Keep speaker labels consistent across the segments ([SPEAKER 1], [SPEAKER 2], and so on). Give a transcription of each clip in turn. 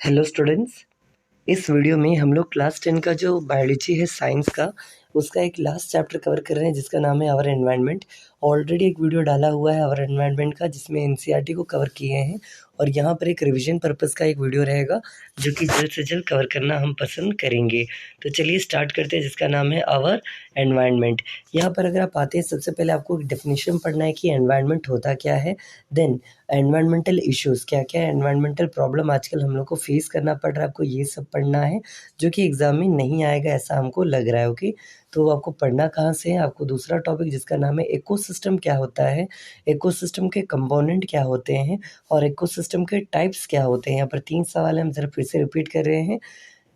[SPEAKER 1] Hello students. इस video में हम लोग क्लास 10 का जो बायोलॉजी है साइंस का उसका एक लास्ट चैप्टर कवर कर रहे हैं जिसका नाम है आवर एनवायरनमेंट। ऑलरेडी एक वीडियो डाला हुआ है आवर एनवायरनमेंट का जिसमें एनसीईआरटी को कवर किए हैं और यहाँ पर एक रिवीजन पर्पस का एक वीडियो रहेगा जो कि जल्द से जल्द कवर करना हम पसंद करेंगे। तो चलिए स्टार्ट करते हैं जिसका नाम है आवर एनवायरनमेंट। यहाँ पर अगर आप आते हैं सबसे पहले आपको एक डेफिनेशन पढ़ना है कि एनवायरनमेंट होता क्या है। देन एनवायरमेंटल इश्यूज़ क्या क्या है, एनवायरमेंटल प्रॉब्लम आजकल हम लोग को फेस करना पड़ रहा है, आपको ये सब पढ़ना है जो कि एग्ज़ाम में नहीं आएगा ऐसा हमको लग रहा है। ओके, तो आपको पढ़ना कहाँ से है, आपको दूसरा टॉपिक जिसका नाम है इकोसिस्टम क्या होता है, इकोसिस्टम के कंपोनेंट क्या होते हैं और इकोसिस्टम के टाइप्स क्या होते हैं। यहाँ पर 3 सवाल है, हम ज़रा फिर से रिपीट कर रहे हैं।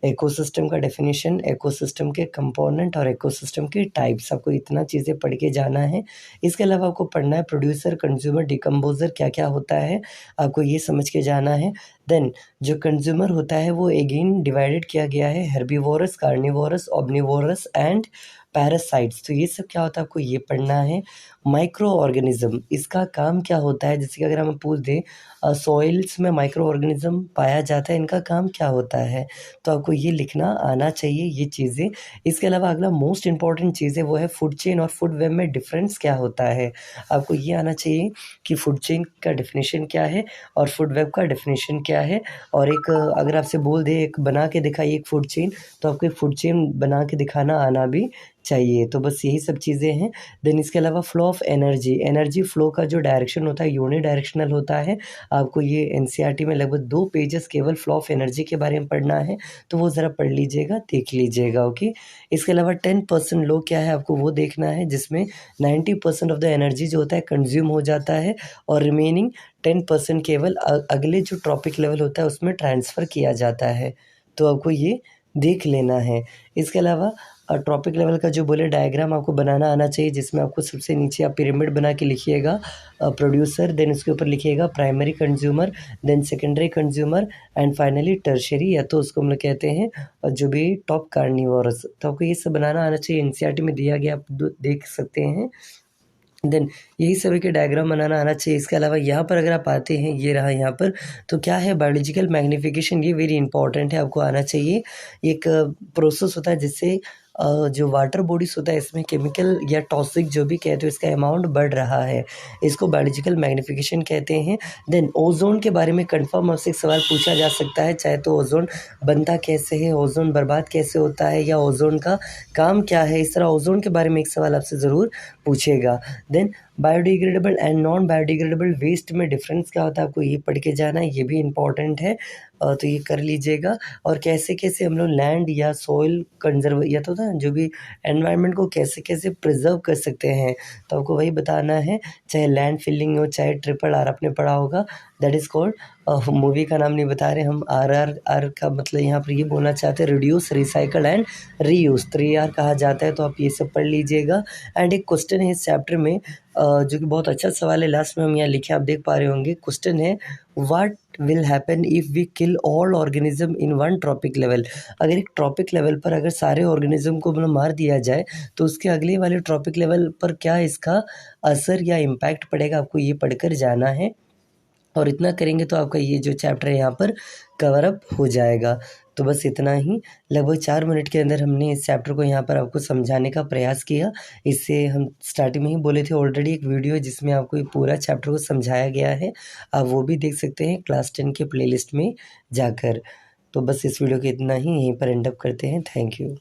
[SPEAKER 1] इकोसिस्टम का डेफिनेशन, इकोसिस्टम के कंपोनेंट और इकोसिस्टम के टाइप्स, आपको इतना चीज़ें पढ़ के जाना है। इसके अलावा आपको पढ़ना है प्रोड्यूसर, कंज्यूमर, डिकम्पोज़र क्या क्या होता है, आपको ये समझ के जाना है। देन जो कंज्यूमर होता है वो अगेन डिवाइडेड किया गया है हेर्बिवोरस, कार्निवोरस, ओमनिवोरस एंड पैरासाइट्स। तो ये सब क्या होता है आपको ये पढ़ना है। माइक्रो ऑर्गेनिज्म, इसका काम क्या होता है, जैसे कि अगर हम पूछ दें सॉइल्स में माइक्रो ऑर्गेनिज्म पाया जाता है, इनका काम क्या होता है, तो आपको ये लिखना आना चाहिए ये चीज़ें। इसके अलावा अगला मोस्ट इंपॉर्टेंट चीज़ है वो है फूड चेन और फूड वेब में डिफरेंस क्या होता है। आपको ये आना चाहिए कि फूड चेन का डेफिनेशन क्या है और फूड वेब का डेफिनेशन क्या है। और एक अगर आपसे बोल दे एक बना के दिखाइए एक फूड चेन, तो आपको एक फूड चेन बना के दिखाना आना भी चाहिए। तो बस यही सब चीज़ें हैं। देन इसके अलावा flow of energy, energy flow का जो डायरेक्शन होता है यूनि डायरेक्शनल होता है। आपको ये एनसीईआरटी में लगभग 2 पेजेस केवल फ्लो ऑफ एनर्जी के बारे में पढ़ना है, तो वो ज़रा पढ़ लीजिएगा, देख लीजिएगा। ओके, इसके अलावा 10% लो क्या है आपको वो देखना है, जिसमें 90% ऑफ द एनर्जी जो होता है कंज्यूम हो जाता है और रिमेनिंग 10% केवल अगले जो ट्रॉपिक लेवल होता है उसमें ट्रांसफ़र किया जाता है। तो आपको ये देख लेना है। इसके अलावा ट्रॉपिक लेवल का जो बोले डायग्राम आपको बनाना आना चाहिए, जिसमें आपको सबसे नीचे आप पिरामिड बना के लिखिएगा प्रोड्यूसर, देन उसके ऊपर लिखिएगा primary consumer, then secondary consumer and finally tertiary, या तो उसको हम लोग कहते हैं जो भी टॉप कार्निवोरस। तो आपको ये सब बनाना आना चाहिए, एनसीईआरटी में दिया गया, आप देख सकते हैं। देन यही सभी के डायग्राम बनाना आना चाहिए। इसके अलावा यहाँ पर अगर आप आते हैं, ये रहा यहाँ पर, तो क्या है बायोलॉजिकल मैग्नीफिकेशन, ये वेरी इंपॉर्टेंट है, आपको आना चाहिए। एक प्रोसेस होता है जिससे जो वाटर बॉडीज़ होता है इसमें केमिकल या टॉक्सिक जो भी कहते हो इसका अमाउंट बढ़ रहा है, इसको बायोलॉजिकल मैग्नीफिकेशन कहते हैं। देन ओजोन के बारे में कन्फर्म आपसे एक सवाल पूछा जा सकता है, चाहे तो ओजोन बनता कैसे है, ओजोन बर्बाद कैसे होता है, या ओजोन का काम क्या है, इस तरह ओजोन के बारे में एक सवाल आपसे ज़रूर पूछेगा। Then biodegradable and non biodegradable waste में डिफरेंस क्या होता है, आपको ये पढ़ के जाना है, ये भी इम्पॉर्टेंट है। तो ये कर लीजिएगा। और कैसे कैसे हम लोग लैंड या सॉइल कंजर्व या तो ना जो भी एनवायरनमेंट को कैसे कैसे प्रिजर्व कर सकते हैं, तो आपको वही बताना है। चाहे लैंड फिलिंग हो, चाहे ट्रिपल आर आपने पढ़ा होगा, दैट इज़ कॉल्ड, मूवी का नाम नहीं बता रहे हम, आर का मतलब यहाँ पर ये बोलना चाहते हैं reduce, recycle and reuse, 3R कहा जाता है। तो आप ये सब पढ़ लीजिएगा। एंड एक क्वेश्चन है इस चैप्टर में जो कि बहुत अच्छा सवाल है, लास्ट में हम यहाँ लिखे आप देख पा रहे होंगे। क्वेश्चन है what will happen if we kill all organism in one trophic level. अगर एक ट्रॉपिक लेवल पर अगर सारे ऑर्गेनिज्म को मतलब मार दिया जाए तो उसके अगले वाले ट्रॉपिक लेवल पर क्या इसका असर या इम्पैक्ट पड़ेगा, आपको ये पढ़कर जाना है। और इतना करेंगे तो आपका ये जो चैप्टर है यहाँ पर कवर अप हो जाएगा। तो बस इतना ही, लगभग 4 मिनट के अंदर हमने इस चैप्टर को यहाँ पर आपको समझाने का प्रयास किया। इससे हम स्टार्टिंग में ही बोले थे, ऑलरेडी एक वीडियो है जिसमें आपको ये पूरा चैप्टर को समझाया गया है, आप वो भी देख सकते हैं क्लास 10 के प्लेलिस्ट में जाकर। तो बस इस वीडियो को इतना ही, यहीं पर एंड अप करते हैं। Thank you.